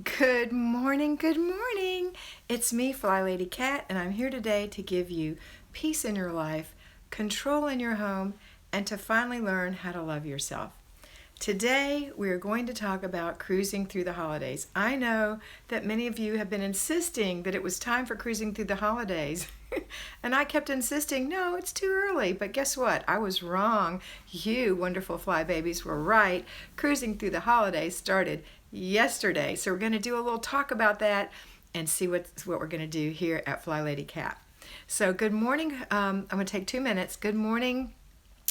Good morning, good morning. It's me, Flylady Kat, and I'm here today to give you peace in your life, control in your home, and to finally learn how to love yourself. Today, we are going to talk about cruising through the holidays. I know that many of you have been insisting that it was time for cruising through the holidays. And I kept insisting, no, it's too early. But guess what? I was wrong. You wonderful fly babies were right. Cruising through the holidays started yesterday. So we're going to do a little talk about that and see what we're going to do here at Flylady Kat. So good morning. I'm going to take 2 minutes. Good morning,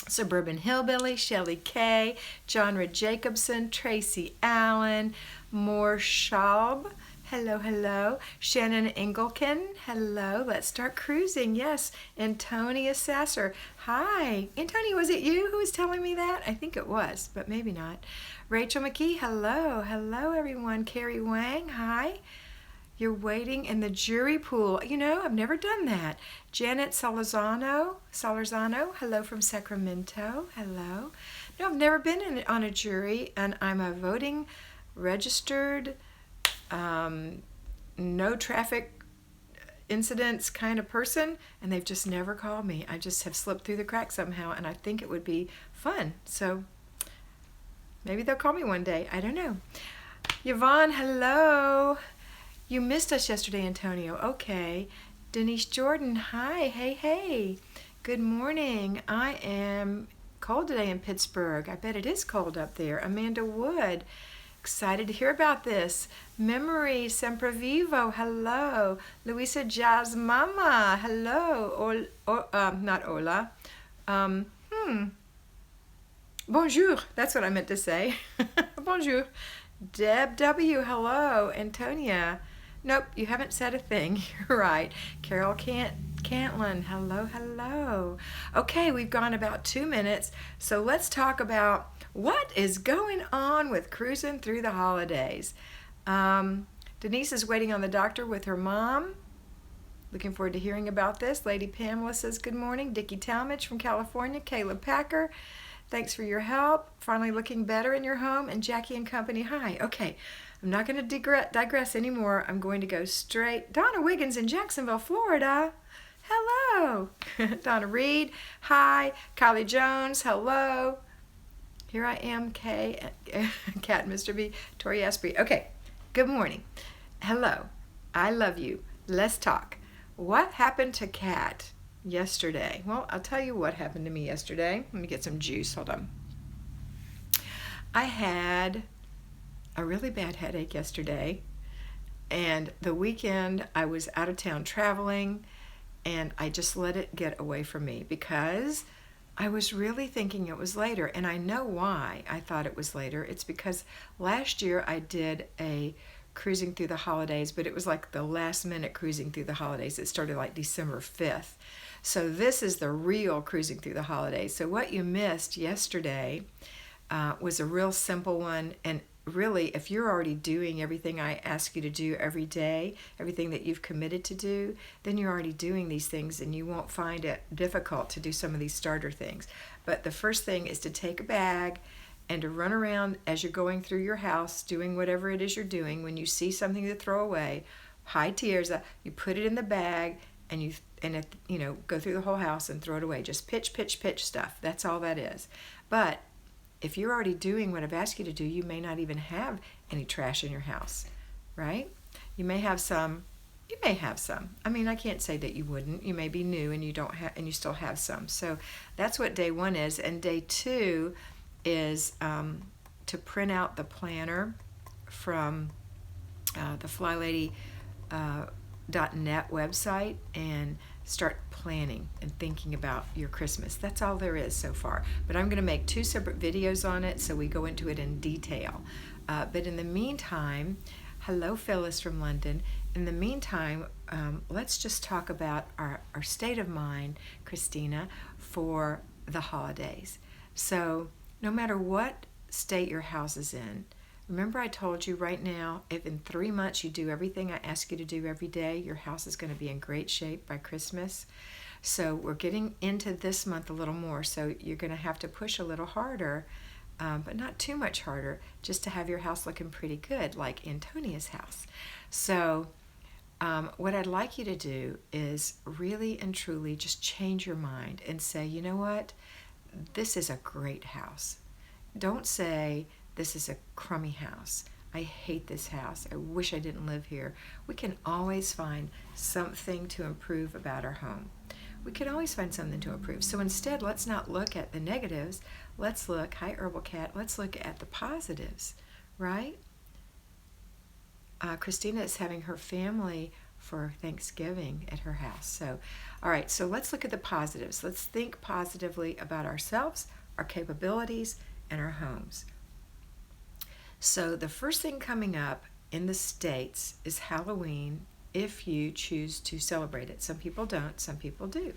Suburban Hillbilly, Shelly K, Johnra Jacobson, Tracy Allen, Moore Schaub. Hello, hello. Shannon Engelken. Hello. Let's start cruising. Yes. Antonia Sasser. Hi. Antonia, was it you who was telling me that? I think it was, but maybe not. Rachel McKee. Hello. Hello, everyone. Carrie Wang. Hi. You're waiting in the jury pool. You know, I've never done that. Janet Solorzano. Hello from Sacramento. Hello. No, I've never been on a jury, and I'm a voting registered no traffic incidents kind of person, and they've just never called me. I just have slipped through the cracks somehow, and I think it would be fun. So maybe they'll call me one day. I don't know. Yvonne, hello. You missed us yesterday, Antonio. Okay. Denise Jordan, hi. Hey. Good morning. I am cold today in Pittsburgh. I bet it is cold up there. Amanda Wood, excited to hear about this. Memory Semprevivo, hello. Luisa Jazz Mama, hello. Not Ola. Bonjour, that's what I meant to say. Bonjour. Deb W, hello. Antonia. Nope, you haven't said a thing. You're right. Carol Cantlin, hello. Okay, we've gone about 2 minutes, so let's talk about what is going on with cruising through the holidays. Denise is waiting on the doctor with her mom. Looking forward to hearing about this. Lady Pamela says good morning. Dickie Talmadge from California. Caleb Packer, thanks for your help. Finally looking better in your home. And Jackie and Company, hi. Okay, I'm not going to digress anymore. I'm going to go straight. Donna Wiggins in Jacksonville, Florida. Hello. Donna Reed, hi. Kylie Jones, hello. Here I am, Kat, Mr. B, Tori Asprey. Okay, good morning. Hello, I love you. Let's talk. What happened to Kat yesterday? Well, I'll tell you what happened to me yesterday. Let me get some juice, hold on. I had a really bad headache yesterday, and the weekend I was out of town traveling, and I just let it get away from me because I was really thinking it was later, and I know why I thought it was later. It's because last year I did a cruising through the holidays, but it was like the last minute cruising through the holidays. It started like December 5th. So this is the real cruising through the holidays. So what you missed yesterday was a real simple one, and really, if you're already doing everything I ask you to do every day, everything that you've committed to do, then you're already doing these things and you won't find it difficult to do some of these starter things. But the first thing is to take a bag and to run around as you're going through your house, doing whatever it is you're doing. When you see something to throw away, high tears, you put it in the bag and you go through the whole house and throw it away. Just pitch stuff. That's all that is. But if you're already doing what I've asked you to do, you may not even have any trash in your house, right? You may have some. I mean, I can't say that you wouldn't. You may be new and you still have some. So that's what day 1 is. And day 2 is to print out the planner from the Flylady.net website and start planning and thinking about your Christmas. That's all there is so far. But I'm going to make 2 separate videos on it so we go into it in detail. But in the meantime, hello Phyllis from London. In the meantime, let's just talk about our state of mind, Christina, for the holidays. So no matter what state your house is in, remember I told you right now, if in 3 months you do everything I ask you to do every day, your house is going to be in great shape by Christmas. So we're getting into this month a little more, so you're going to have to push a little harder but not too much harder, just to have your house looking pretty good, like Antonia's house. So what I'd like you to do is really and truly just change your mind and say, you know what, this is a great house. Don't say, this is a crummy house. I hate this house. I wish I didn't live here. We can always find something to improve about our home. We can always find something to improve. So instead, let's not look at the negatives. Let's look, hi Herbal Cat, let's look at the positives, right? Christina is having her family for Thanksgiving at her house. So, all right, so let's look at the positives. Let's think positively about ourselves, our capabilities, and our homes. So the first thing coming up in the States is Halloween, if you choose to celebrate it. Some people don't, some people do.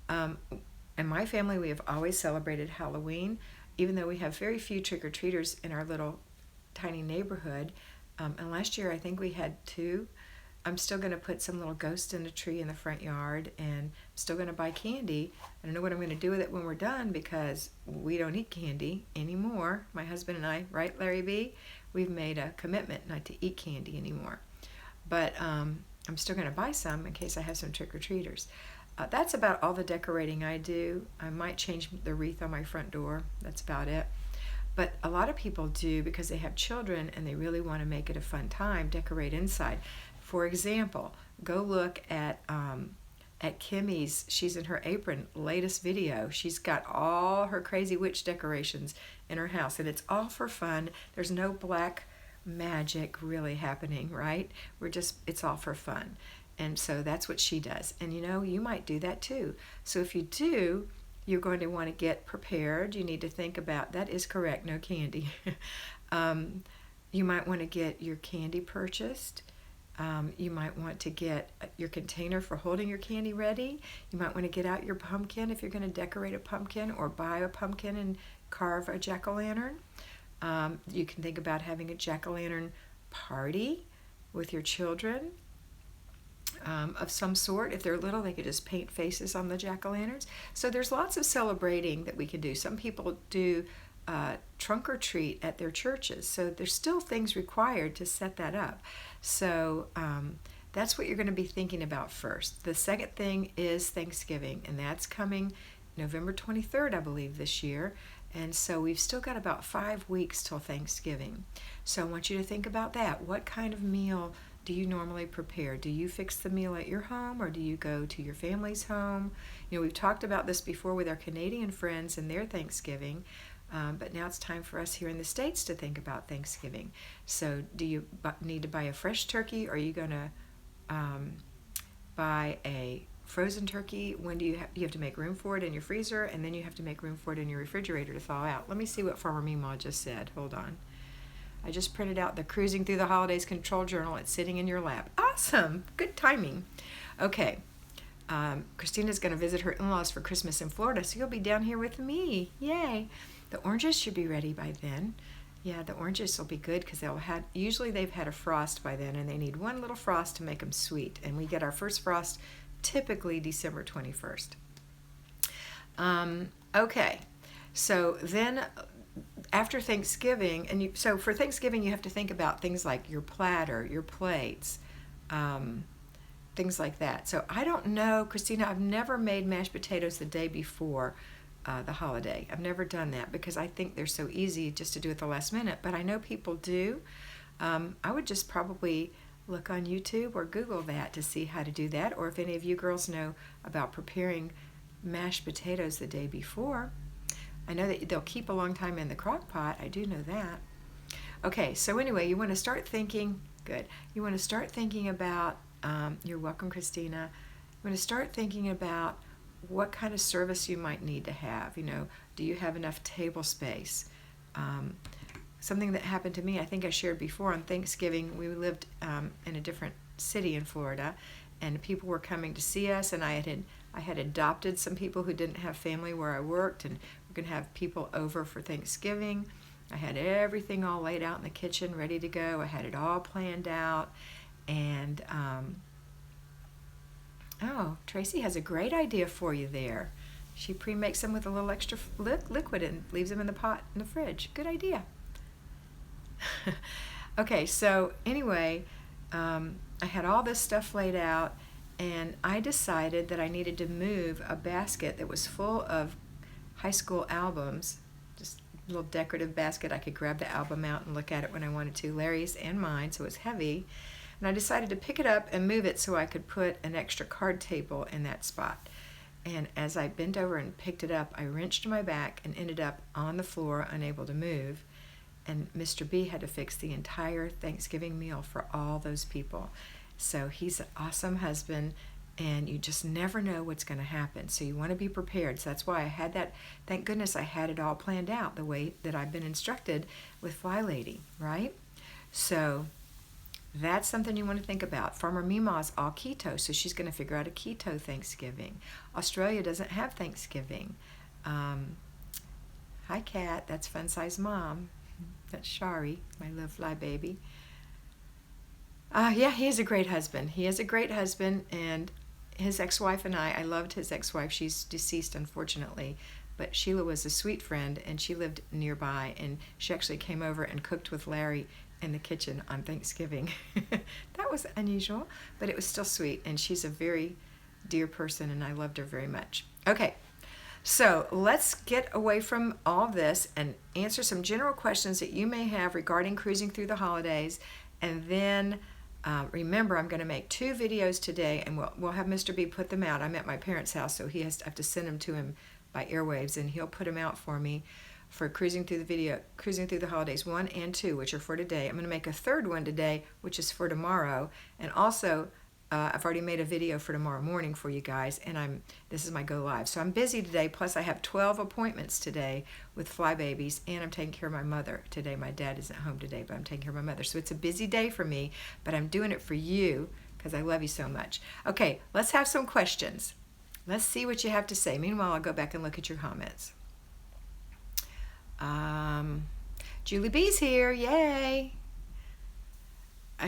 In my family, we have always celebrated Halloween, even though we have very few trick-or-treaters in our little tiny neighborhood. And last year, I think we had 2. I'm still going to put some little ghost in a tree in the front yard, and I'm still going to buy candy. I don't know what I'm going to do with it when we're done, because we don't eat candy anymore. My husband and I, right, Larry B? We've made a commitment not to eat candy anymore. But I'm still going to buy some in case I have some trick-or-treaters. That's about all the decorating I do. I might change the wreath on my front door. That's about it. But a lot of people do, because they have children and they really want to make it a fun time, decorate inside. For example, go look at Kimmy's, she's in her apron, latest video. She's got all her crazy witch decorations in her house, and it's all for fun. There's no black magic really happening, right? It's all for fun. And so that's what she does. And you know, you might do that too. So if you do, you're going to want to get prepared. You need to think about, that is correct, no candy. You might want to get your candy purchased. You might want to get your container for holding your candy ready. You might want to get out your pumpkin if you're going to decorate a pumpkin, or buy a pumpkin and carve a jack-o'-lantern. You can think about having a jack-o'-lantern party with your children of some sort. If they're little, they could just paint faces on the jack-o'-lanterns. So there's lots of celebrating that we can do. Some people do trunk or treat at their churches. So there's still things required to set that up. So that's what you're going to be thinking about first. The second thing is Thanksgiving, and that's coming November 23rd, I believe, this year. And so we've still got about 5 weeks till Thanksgiving. So I want you to think about that. What kind of meal do you normally prepare? Do you fix the meal at your home, or do you go to your family's home? You know, we've talked about this before with our Canadian friends and their Thanksgiving. But now it's time for us here in the States to think about Thanksgiving. So do you need to buy a fresh turkey, or are you going to buy a frozen turkey? When do you have to make room for it in your freezer, and then you have to make room for it in your refrigerator to thaw out? Let me see what Farmer Meemaw just said. Hold on. I just printed out the Cruising Through the Holidays Control Journal. It's sitting in your lap. Awesome. Good timing. Okay. Christina's going to visit her in-laws for Christmas in Florida, so you'll be down here with me. Yay. The oranges should be ready by then. Yeah, the oranges will be good, because usually they've had a frost by then, and they need one little frost to make them sweet. And we get our first frost typically December 21st. Okay, so then after Thanksgiving, so for Thanksgiving you have to think about things like your platter, your plates, things like that. So I don't know, Christina, I've never made mashed potatoes the day before the holiday. I've never done that, because I think they're so easy just to do at the last minute, but I know people do. I would just probably look on YouTube or Google that to see how to do that, or if any of you girls know about preparing mashed potatoes the day before. I know that they'll keep a long time in the crock pot. I do know that. Okay, so anyway, you want to start thinking, good. You want to start thinking about, you're welcome, Christina. You want to start thinking about what kind of service you might need to have. You know, do you have enough table space? Something that happened to me, I think I shared before, on Thanksgiving, we lived in a different city in Florida, and people were coming to see us, and I had adopted some people who didn't have family where I worked, and we're going to have people over for Thanksgiving. I had everything all laid out in the kitchen, ready to go. I had it all planned out, and oh, Tracy has a great idea for you there. She pre-makes them with a little extra liquid and leaves them in the pot in the fridge. Good idea. Okay, so anyway, I had all this stuff laid out, and I decided that I needed to move a basket that was full of high school albums, just a little decorative basket. I could grab the album out and look at it when I wanted to, Larry's and mine, so it was heavy. And I decided to pick it up and move it so I could put an extra card table in that spot. And as I bent over and picked it up, I wrenched my back and ended up on the floor, unable to move. And Mr. B had to fix the entire Thanksgiving meal for all those people. So he's an awesome husband, and you just never know what's going to happen. So you want to be prepared. So that's why I had that. Thank goodness I had it all planned out the way that I've been instructed with Flylady, right? So that's something you want to think about. Farmer Mima's all keto, so she's going to figure out a keto Thanksgiving. Australia doesn't have Thanksgiving. Hi, Kat. That's Fun Size Mom. That's Shari, my little fly baby. Yeah, he is a great husband. He is a great husband, and his ex-wife and I loved his ex-wife. She's deceased, unfortunately, but Sheila was a sweet friend, and she lived nearby, and she actually came over and cooked with Larry in the kitchen on Thanksgiving. That was unusual, but it was still sweet, and she's a very dear person, and I loved her very much. Okay, so let's get away from all this and answer some general questions that you may have regarding cruising through the holidays, and then remember, I'm going to make 2 videos today, and we'll have Mr. B put them out. I'm at my parents' house, so I have to send them to him by airwaves, and he'll put them out for me for cruising through the holidays 1 and 2, which are for today. I'm going to make a 3rd one today, which is for tomorrow, and also I've already made a video for tomorrow morning for you guys, and this is my go live. So I'm busy today, plus I have 12 appointments today with fly babies, and I'm taking care of my mother today. My dad isn't home today, but I'm taking care of my mother. So it's a busy day for me, but I'm doing it for you because I love you so much. Okay, let's have some questions. Let's see what you have to say. Meanwhile, I'll go back and look at your comments. Julie B's here, yay!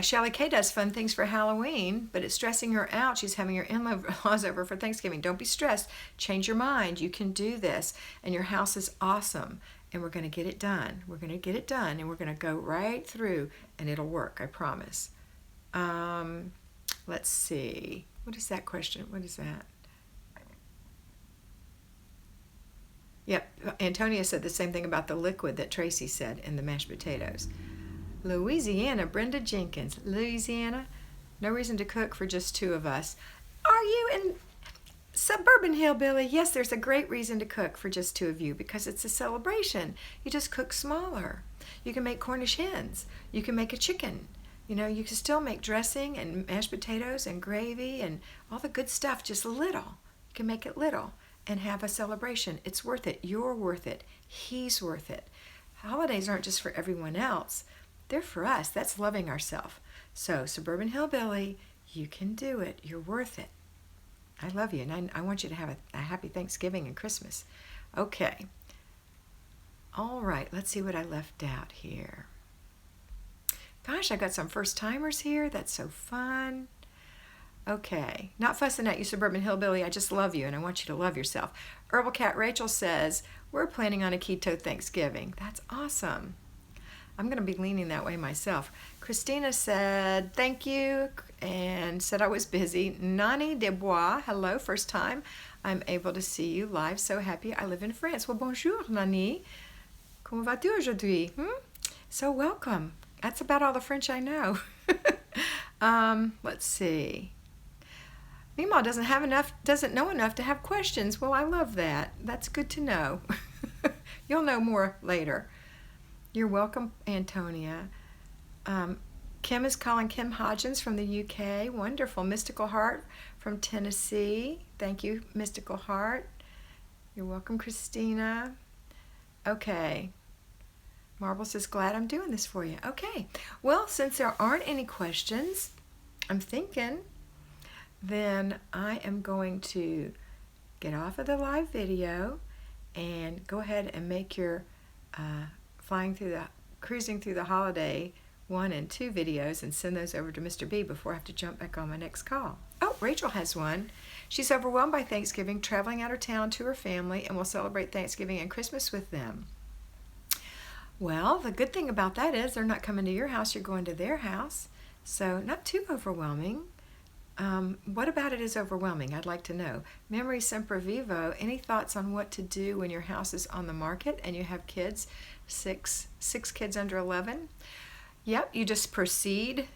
Shelly K does fun things for Halloween, but it's stressing her out. She's having her in-laws over for Thanksgiving. Don't be stressed. Change your mind. You can do this, and your house is awesome, and we're going to get it done. We're going to get it done, and we're going to go right through, and it'll work, I promise. Let's see. What is that question? What is that? Yep, Antonia said the same thing about the liquid that Tracy said in the mashed potatoes. Louisiana, Brenda Jenkins. Louisiana, no reason to cook for just 2 of us. Are you in Suburban Hillbilly? Yes, there's a great reason to cook for just 2 of you, because it's a celebration. You just cook smaller. You can make Cornish hens. You can make a chicken. You know, you can still make dressing and mashed potatoes and gravy and all the good stuff, just little. You can make it little and have a celebration. It's worth it. You're worth it. He's worth it. Holidays aren't just for everyone else. They're for us. That's loving ourselves. So, Suburban Hillbilly, you can do it. You're worth it. I love you, and I want you to have a happy Thanksgiving and Christmas. Okay. All right, let's see what I left out here. Gosh, I got some first-timers here. That's so fun. Okay, not fussing at you, Suburban Hillbilly. I just love you, and I want you to love yourself. Herbal Cat Rachel says, we're planning on a keto Thanksgiving. That's awesome. I'm going to be leaning that way myself. Christina said, thank you, and said I was busy. Nani Desbois, hello, first time I'm able to see you live. So happy. I live in France. Well, bonjour, Nani. Comment vas-tu aujourd'hui? So welcome. That's about all the French I know. Let's see. Meemaw doesn't know enough to have questions. Well, I love that. That's good to know. You'll know more later. You're welcome, Antonia. Kim is calling Kim Hodgins from the UK. Wonderful. Mystical Heart from Tennessee. Thank you, Mystical Heart. You're welcome, Christina. Okay. Marble says, glad I'm doing this for you. Okay. Well, since there aren't any questions, I'm thinking, then I am going to get off of the live video and go ahead and make your cruising through the holiday 1 and 2 videos and send those over to Mr. B before I have to jump back on my next call. Oh, Rachel has one. She's overwhelmed by Thanksgiving, traveling out of town to her family, and will celebrate Thanksgiving and Christmas with them. Well, the good thing about that is they're not coming to your house, you're going to their house. So not too overwhelming. What about it is overwhelming? I'd like to know. Memory Semper Vivo, any thoughts on what to do when your house is on the market and you have kids, six kids under 11? Yep, you just proceed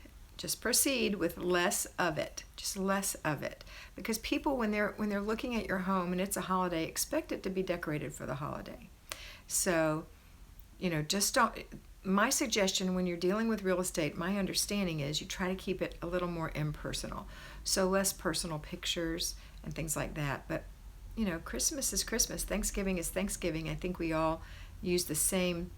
with less of it, just less of it. Because people, when they're looking at your home and it's a holiday, expect it to be decorated for the holiday. So, just don't. My suggestion when you're dealing with real estate, my understanding is you try to keep it a little more impersonal. So less personal pictures and things like that. But, Christmas is Christmas. Thanksgiving is Thanksgiving. I think we all use the same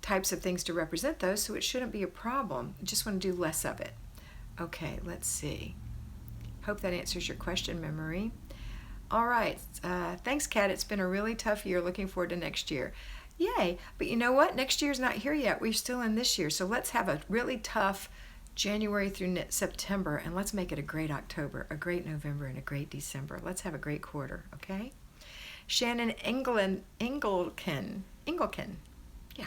types of things to represent those, so it shouldn't be a problem. You just want to do less of it. Okay, let's see. Hope that answers your question, Memory. All right. Thanks, Kat. It's been a really tough year. Looking forward to next year. Yay. But you know what? Next year's not here yet. We're still in this year. So let's have a really tough January through September, and let's make it a great October, a great November, and a great December. Let's have a great quarter, okay? Shannon Engelken. Yeah.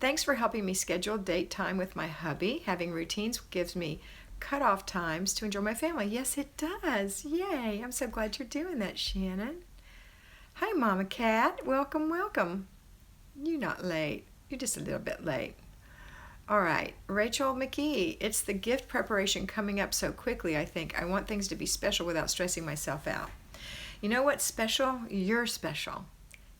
Thanks for helping me schedule date time with my hubby. Having routines gives me cutoff times to enjoy my family. Yes, it does. Yay. I'm so glad you're doing that, Shannon. Hi, Mama Kat. Welcome, welcome. You're not late. You're just a little bit late. All right, Rachel McKee. It's the gift preparation coming up so quickly, I think. I want things to be special without stressing myself out. You know what's special? You're special.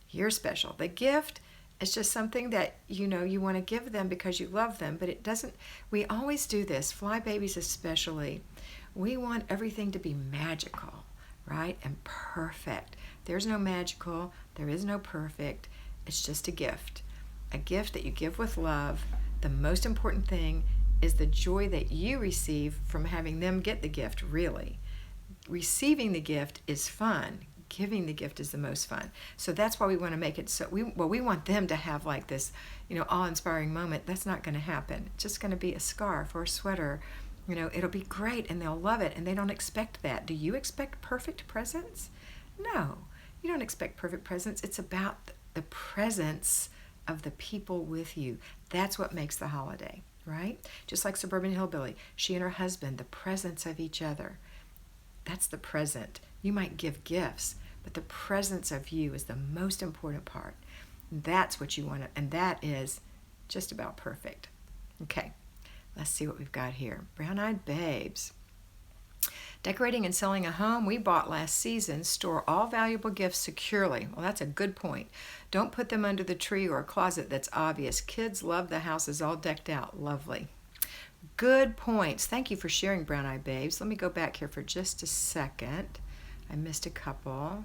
You're special. The gift is just something that, you want to give them because you love them, but it doesn't, we always do this, fly babies especially. We want everything to be magical, right? And perfect. There's no magical. There is no perfect. It's just a gift that you give with love. The most important thing is the joy that you receive from having them get the gift, really. Receiving the gift is fun. Giving the gift is the most fun. So that's why we want to make it so, we want them to have like this, awe-inspiring moment. That's not going to happen. It's just going to be a scarf or a sweater. It'll be great and they'll love it, and they don't expect that. Do you expect perfect presents? No, you don't expect perfect presents. It's about the presence of the people with you. That's what makes the holiday, right? Just like Suburban Hillbilly, she and her husband, the presence of each other. That's the present. You might give gifts, but the presence of you is the most important part. That's what you want, and that is just about perfect. Okay, let's see what we've got here. Brown-eyed babes. Decorating and selling a home we bought last season. Store all valuable gifts securely. Well, that's a good point. Don't put them under the tree or a closet that's obvious. Kids love the houses all decked out. Lovely. Good points. Thank you for sharing, Brown-eyed babes. Let me go back here for just a second. I missed a couple.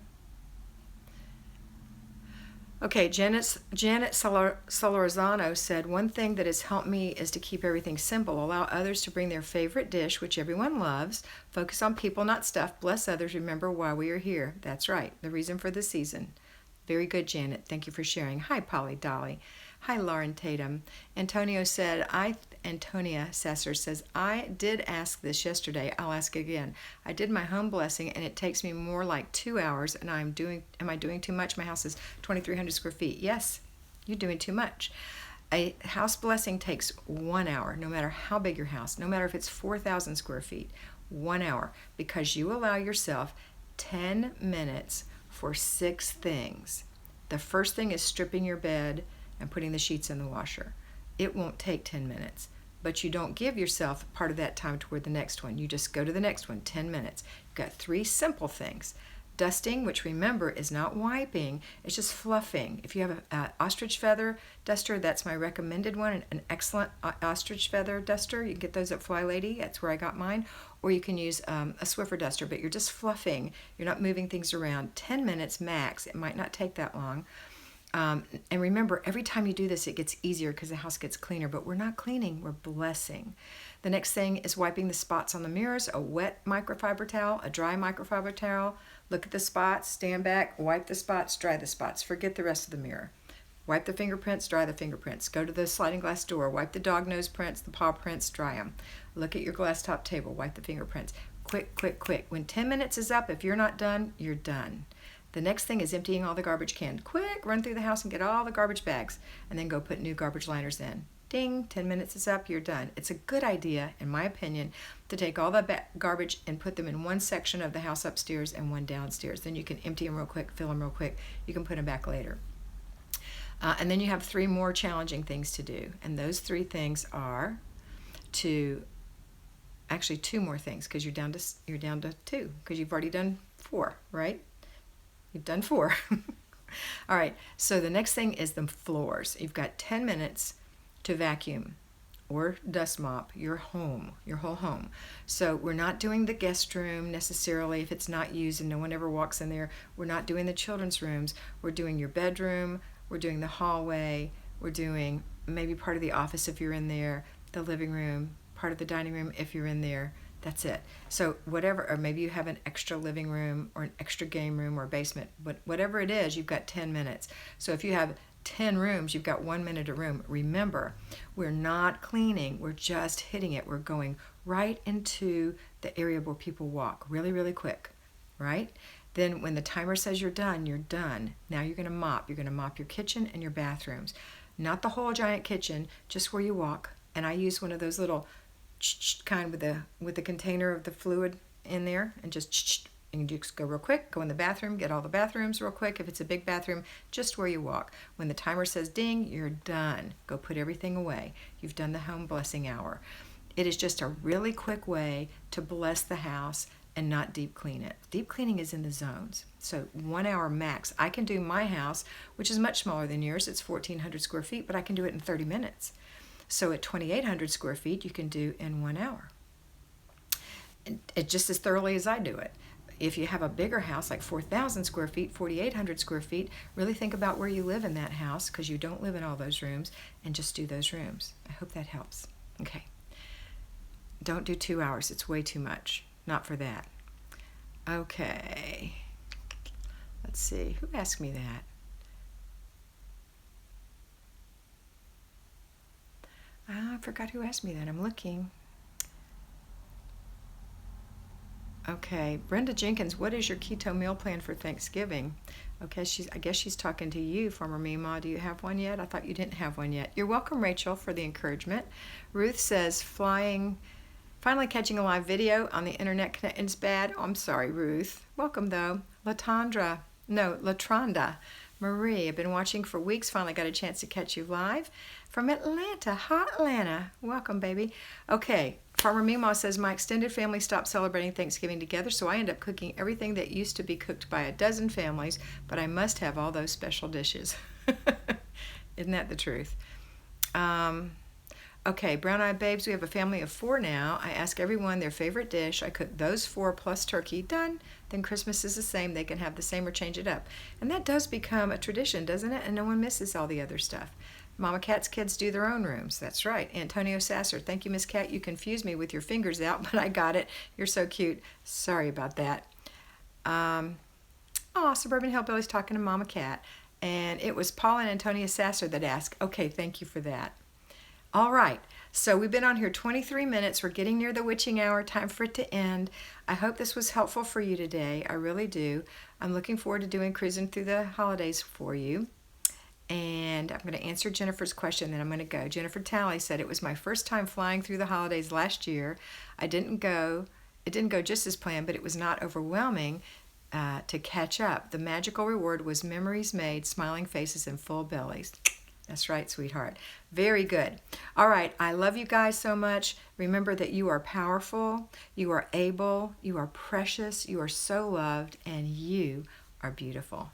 Okay, Janet Solorzano said, one thing that has helped me is to keep everything simple. Allow others to bring their favorite dish, which everyone loves. Focus on people, not stuff. Bless others. Remember why we are here. That's right. The reason for the season. Very good, Janet. Thank you for sharing. Hi, Polly Dolly. Hi, Lauren Tatum. Antonia Sesser says, I did ask this yesterday. I'll ask again. I did my home blessing, and it takes me more like 2 hours, and am I doing too much? My house is 2,300 square feet. Yes, you're doing too much. A house blessing takes 1 hour, no matter how big your house, no matter if it's 4,000 square feet, 1 hour, because you allow yourself 10 minutes for 6 things. The first thing is stripping your bed and putting the sheets in the washer. It won't take 10 minutes, but you don't give yourself part of that time toward the next one. You just go to the next one, 10 minutes. You've got 3 simple things. Dusting, which remember is not wiping, it's just fluffing. If you have an ostrich feather duster, that's my recommended one, an excellent ostrich feather duster. You can get those at Flylady, that's where I got mine. Or you can use a Swiffer duster, but you're just fluffing. You're not moving things around. 10 minutes max. It might not take that long. And remember, every time you do this, it gets easier because the house gets cleaner, but we're not cleaning, we're blessing. The next thing is wiping the spots on the mirrors, a wet microfiber towel, a dry microfiber towel. Look at the spots, stand back, wipe the spots, dry the spots. Forget the rest of the mirror. Wipe the fingerprints, dry the fingerprints. Go to the sliding glass door, wipe the dog nose prints, the paw prints, dry them. Look at your glass top table, wipe the fingerprints. Quick, quick, quick. When 10 minutes is up, if you're not done, you're done. The next thing is emptying all the garbage cans. Quick, run through the house and get all the garbage bags, and then go put new garbage liners in. Ding, 10 minutes is up, you're done. It's a good idea, in my opinion, to take all the garbage and put them in one section of the house upstairs and one downstairs. Then you can empty them real quick, fill them real quick. You can put them back later. And then you have 3 more challenging things to do. And those 3 things are actually 2 more things, because you're down to 2, because you've already done 4, right? You've done 4. All right, so the next thing is the floors. You've got 10 minutes to vacuum or dust mop your home, your whole home. So we're not doing the guest room necessarily if it's not used and no one ever walks in there. We're not doing the children's rooms. We're doing your bedroom. We're doing the hallway. We're doing maybe part of the office if you're in there, the living room, part of the dining room if you're in there. That's it. So whatever, or maybe you have an extra living room or an extra game room or basement, but whatever it is, you've got 10 minutes. So if you have 10 rooms, you've got 1 minute a room. Remember, we're not cleaning, we're just hitting it. We're going right into the area where people walk really, really quick, right? Then when the timer says you're done, you're done. Now you're gonna mop. You're gonna mop your kitchen and your bathrooms. Not the whole giant kitchen, just where you walk. And I use one of those little kind with the container of the fluid in there, and just go real quick, go in the bathroom, get all the bathrooms real quick. If it's a big bathroom, just where you walk. When the timer says ding, you're done. Go put everything away. You've done the home blessing hour. It is just a really quick way to bless the house and not deep clean it. Deep cleaning is in the zones. So 1 hour max. I can do my house, which is much smaller than yours. It's 1,400 square feet, but I can do it in 30 minutes. So at 2,800 square feet, you can do in 1 hour. It just as thoroughly as I do it. If you have a bigger house, like 4,000 square feet, 4,800 square feet, really think about where you live in that house, because you don't live in all those rooms, and just do those rooms. I hope that helps. Okay. Don't do 2 hours. It's way too much. Not for that. Okay. Let's see. Who asked me that? I forgot who asked me that. I'm looking. Okay, Brenda Jenkins, what is your keto meal plan for Thanksgiving? Okay, I guess she's talking to you, former Mima. Do you have one yet? I thought you didn't have one yet. You're welcome, Rachel, for the encouragement. Ruth says, finally catching a live video on the internet connection's bad. Oh, I'm sorry, Ruth. Welcome, though. Latranda. Marie, I've been watching for weeks. Finally got a chance to catch you live from Atlanta. Hot Atlanta. Welcome, baby. Okay, Farmer Meemaw says, my extended family stopped celebrating Thanksgiving together, so I end up cooking everything that used to be cooked by a dozen families, but I must have all those special dishes. Isn't that the truth? Okay, Brown Eyed Babes, we have a family of 4 now. I ask everyone their favorite dish. I cook those 4 plus turkey. Done. Then Christmas is the same. They can have the same or change it up. And that does become a tradition, doesn't it? And no one misses all the other stuff. Mama Cat's kids do their own rooms. That's right. Antonio Sasser. Thank you, Miss Cat. You confused me with your fingers out, but I got it. You're so cute. Sorry about that. Suburban Hillbilly's talking to Mama Cat. And it was Paul and Antonia Sasser that asked. Okay, thank you for that. All right, so we've been on here 23 minutes. We're getting near the witching hour. Time for it to end. I hope this was helpful for you today. I really do. I'm looking forward to doing cruising through the holidays for you. And I'm going to answer Jennifer's question, then I'm going to go. Jennifer Talley said, it was my first time flying through the holidays last year. It didn't go just as planned, but it was not overwhelming to catch up. The magical reward was memories made, smiling faces, and full bellies. That's right, sweetheart. Very good. All right, I love you guys so much. Remember that you are powerful, you are able, you are precious, you are so loved, and you are beautiful.